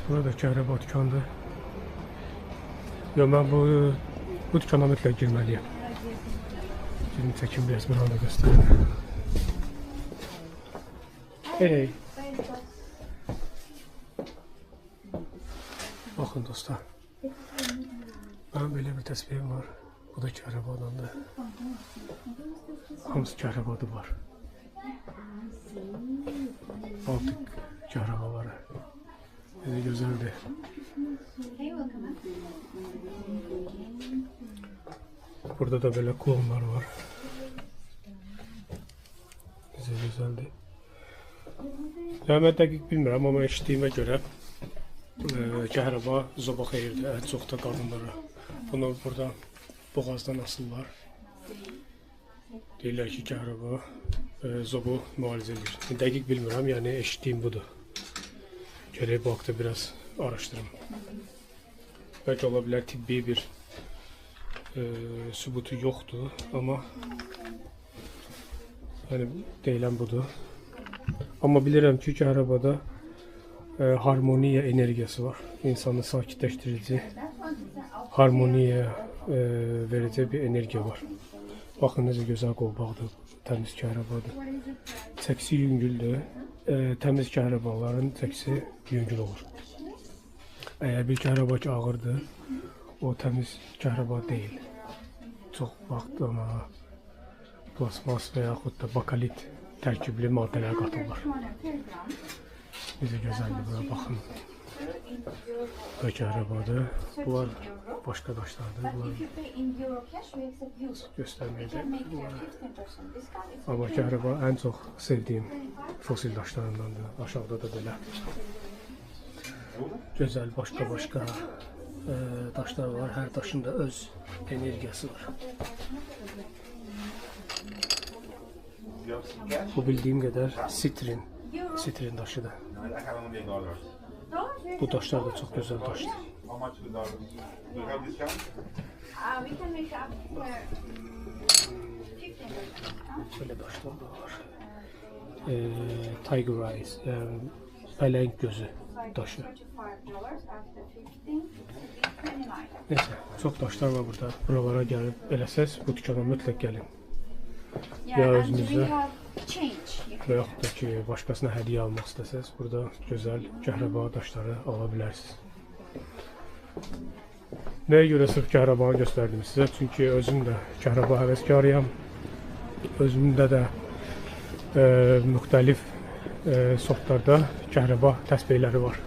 Burada kəhrəba dükandır. Yo, mən bu dükana mütləq girməliyəm. Girin çəkim biraz buranı da göstərim. Hey. Baxın dostlar. Mənim belə bir təsbihim var. Bu da kəhrəbadandır. Hamısı kəhrəbadı var. Baltık kəhrəbaları. Bizi gözəldir. Burada da böyle klonlar var. Bizi gözəldir. Yəni, mən dəqiq bilmirəm, amma eşitdiyimə görə kəhrəba zoba xeyirdir, ən çox da qadınlara. Bunu burada boğazdan asırlar. Deyirlər ki, kəhrəba zobu müalicə edir. Dəqiq bilmirəm, yəni eşitdiyim budur. Gərək bu haqda biraz araşdırım. Bəlkə ola bilər tibbi bir sübutu yoxdur, amma yəni deyilən budur. Amma bilirəm ki, kəhrəbada harmoniya enerjisi var. İnsanı sakitləşdirici, harmoniya verici bir enerji var. Baxın, necə gözəl qolbaqdır, təmiz kəhrəbadır. Çəksi yüngüldür. Təmiz kəhrəbaların çəksi yüngül olur. Əgər bir kəhrəba ki ağırdır, o təmiz kəhrəba deyil. Çox vaxt ona plasmas və yaxud da bakalit tərkibli maddələr qatılır. Necə gözəldir, buna baxın. Bu kəhrəbadır. Bunlar başqa daşlardır. Bunlar göstərməyəcək. Amma kəhrəba ən çox sevdiyim fosil daşlarındandır. Aşağıda da belə gözəl başqa daşlar var. Hər daşın da öz enerjisi var. Bu bildiyim qədər sitrin daşıdır. Bu daşlar da çox gözəl daşdır. Böyle daşlar da var. Tiger eyes, pələng gözü daşı. Neyse, çok daşlar var burada. Buralara gəlib eləsəz, bu dükana mütləq gəlin. Ya özünüzə və yaxud da ki, başqasına hədiyyə almaq istəsəz, burada gözəl kəhrəba daşları ala bilərsiniz. Nəyə görə sırf kəhrəbanı göstərdim sizə? Çünki özüm də kəhrəba həvəskarıyam. Özümdə də müxtəlif sortlarda kəhrəba təsbihləri var.